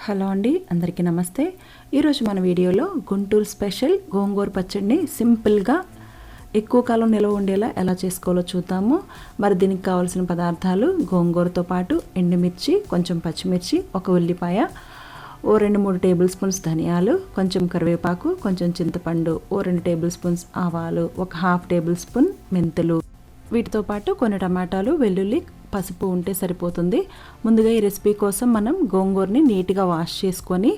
Hello అండి, అందరికీ నమస్తే. ఈరోజు మన వీడియోలో గుంటూరు స్పెషల్ గోంగూర పచ్చడిని సింపుల్గా ఎక్కువ కాలం నిల్వ ఉండేలా ఎలా చేసుకోవాలో చూద్దాము. మరి దీనికి కావాల్సిన పదార్థాలు గోంగూరతో పాటు ఎండుమిర్చి, కొంచెం పచ్చిమిర్చి, ఒక ఉల్లిపాయ, ఓ 2-3 టేబుల్ స్పూన్స్ ధనియాలు, కొంచెం కరివేపాకు, కొంచెం చింతపండు, ఓ 2 టేబుల్ స్పూన్స్ ఆవాలు, ఒక 1/2 టేబుల్ స్పూన్ మెంతులు, వీటితో పాటు కొన్ని టమాటాలు, వెల్లుల్లి, పసుపు ఉంటే సరిపోతుంది. ముందుగా ఈ రెసిపీ కోసం మనం గోంగూరని నీట్గా వాష్ చేసుకొని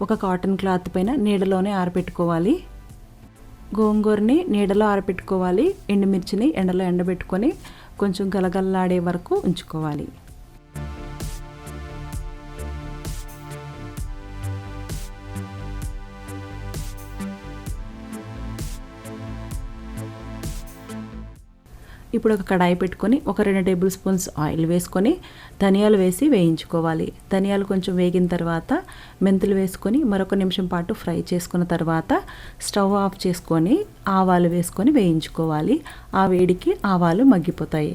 ఒక కాటన్ క్లాత్ పైన నీడలోనే ఆరబెట్టుకోవాలి. గోంగూరని నీడలో ఆరబెట్టుకోవాలి. ఎండుమిర్చిని ఎండలో ఎండబెట్టుకొని కొంచెం గలగలలాడే వరకు ఉంచుకోవాలి. ఇప్పుడు ఒక కడాయి పెట్టుకొని ఒక 2 టేబుల్ స్పూన్స్ ఆయిల్ వేసుకొని ధనియాలు వేసి వేయించుకోవాలి. ధనియాలు కొంచెం వేగిన తర్వాత మెంతులు వేసుకొని మరొక నిమిషం పాటు ఫ్రై చేసుకున్న తర్వాత స్టవ్ ఆఫ్ చేసుకొని ఆవాలు వేసుకొని వేయించుకోవాలి. ఆ వేడికి ఆవాలు మగ్గిపోతాయి.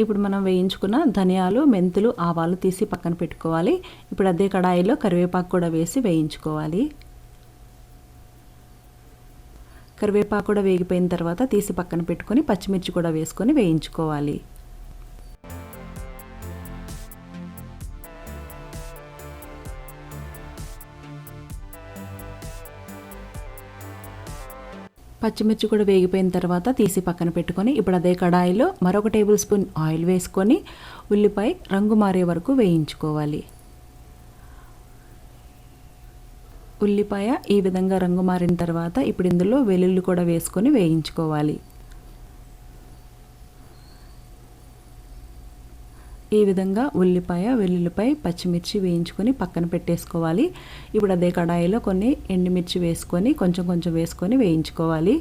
ఇప్పుడు మనం వేయించుకున్న ధనియాలు, మెంతులు, ఆవాలు తీసి పక్కన పెట్టుకోవాలి. ఇప్పుడు అదే కడాయిలో కరివేపాకు కూడా వేసి వేయించుకోవాలి. కరివేపాకు కూడా వేగిపోయిన తర్వాత తీసి పక్కన పెట్టుకొని పచ్చిమిర్చి కూడా వేసుకొని వేయించుకోవాలి. పచ్చిమిర్చి కూడా వేగిపోయిన తర్వాత తీసి పక్కన పెట్టుకొని ఇప్పుడు అదే కడాయిలో మరొక టేబుల్ స్పూన్ ఆయిల్ వేసుకొని ఉల్లిపాయ రంగు మారే వరకు వేయించుకోవాలి. ఉల్లిపాయ ఈ విధంగా రంగు మారిన తర్వాత ఇప్పుడు ఇందులో వెల్లుల్లి కూడా వేసుకొని వేయించుకోవాలి. ఈ విధంగా ఉల్లిపాయ, వెల్లుల్లిపాయ, పచ్చిమిర్చి వేయించుకొని పక్కన పెట్టేసుకోవాలి. ఇప్పుడు అదే కడాయిలో కొన్ని ఎండుమిర్చి వేసుకొని కొంచెం కొంచెం వేసుకొని వేయించుకోవాలి.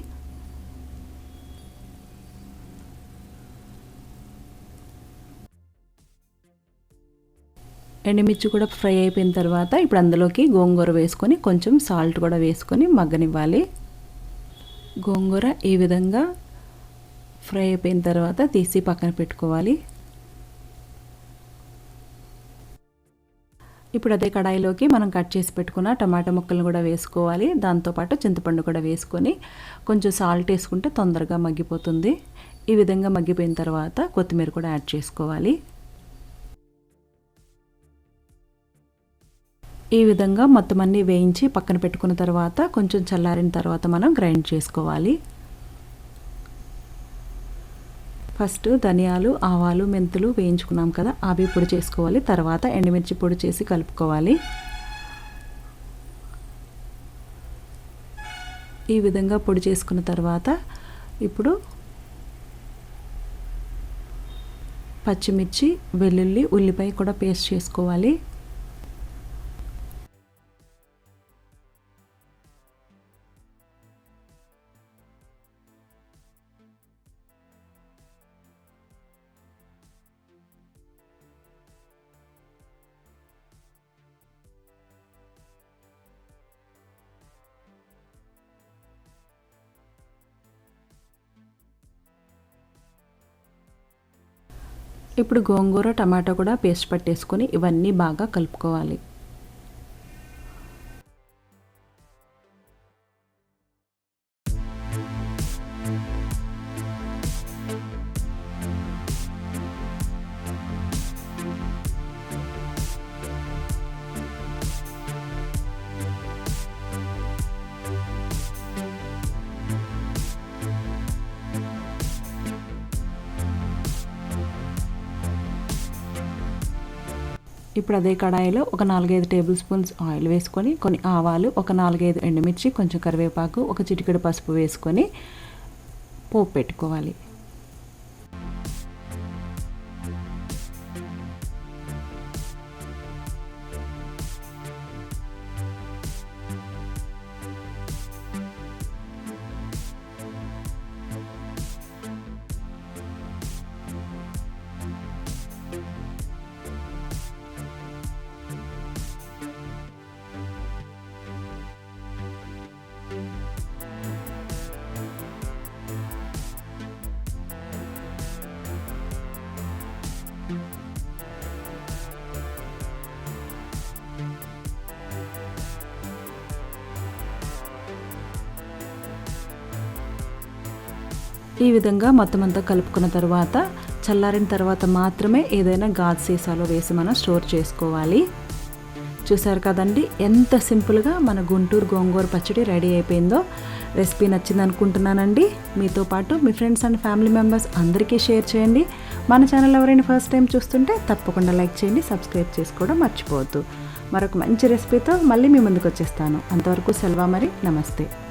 ఎండుమిర్చి కూడా ఫ్రై అయిపోయిన తర్వాత ఇప్పుడు అందులోకి గోంగూర వేసుకొని కొంచెం సాల్ట్ కూడా వేసుకొని మగ్గనివ్వాలి. గోంగూర ఈ విధంగా ఫ్రై అయిపోయిన తర్వాత తీసి పక్కన పెట్టుకోవాలి. ఇప్పుడు అదే కడాయిలోకి మనం కట్ చేసి పెట్టుకున్న టమాటా ముక్కలను కూడా వేసుకోవాలి. దాంతోపాటు చింతపండు కూడా వేసుకొని కొంచెం సాల్ట్ వేసుకుంటే తొందరగా మగ్గిపోతుంది. ఈ విధంగా మగ్గిపోయిన తర్వాత కొత్తిమీర కూడా యాడ్ చేసుకోవాలి. ఈ విధంగా మొత్తం అన్నీ వేయించి పక్కన పెట్టుకున్న తర్వాత కొంచెం చల్లారిన తర్వాత మనం గ్రైండ్ చేసుకోవాలి. ఫస్ట్ ధనియాలు, ఆవాలు, మెంతులు వేయించుకున్నాం కదా, అవి పొడి చేసుకోవాలి. తర్వాత ఎండుమిర్చి పొడి చేసి కలుపుకోవాలి. ఈ విధంగా పొడి చేసుకున్న తర్వాత ఇప్పుడు పచ్చిమిర్చి, వెల్లుల్లి, ఉల్లిపాయ కూడా పేస్ట్ చేసుకోవాలి. ఇప్పుడు గోంగూర, టమాటా కూడా పేస్ట్ పట్టేసుకొని ఇవన్నీ బాగా కలుపుకోవాలి. ఇప్పుడు అదే కడాయిలో ఒక 4-5 టేబుల్ స్పూన్స్ ఆయిల్ వేసుకొని కొన్ని ఆవాలు, ఒక 4-5 ఎండుమిర్చి, కొంచెం కరివేపాకు, ఒక చిటికెడు పసుపు వేసుకొని పోపు పెట్టుకోవాలి. ఈ విధంగా మొత్తం అంతా కలుపుకున్న తర్వాత చల్లారిన తర్వాత మాత్రమే ఏదైనా గాజు సీసాలో వేసి మనం స్టోర్ చేసుకోవాలి. చూసారు కదండి, ఎంత సింపుల్గా మన గుంటూరు గోంగూర పచ్చడి రెడీ అయిపోయిందో. రెసిపీ నచ్చింది అనుకుంటున్నానండి. మీతో పాటు మీ ఫ్రెండ్స్ అండ్ ఫ్యామిలీ మెంబర్స్ అందరికీ షేర్ చేయండి. మన ఛానల్ ఎవరైనా ఫస్ట్ టైం చూస్తుంటే తప్పకుండా లైక్ చేయండి, సబ్స్క్రైబ్ చేసుకోవడం మర్చిపోవద్దు. మరొక మంచి రెసిపీతో మళ్ళీ మీ ముందుకు వచ్చేస్తాను. అంతవరకు సెలవు మరి. నమస్తే.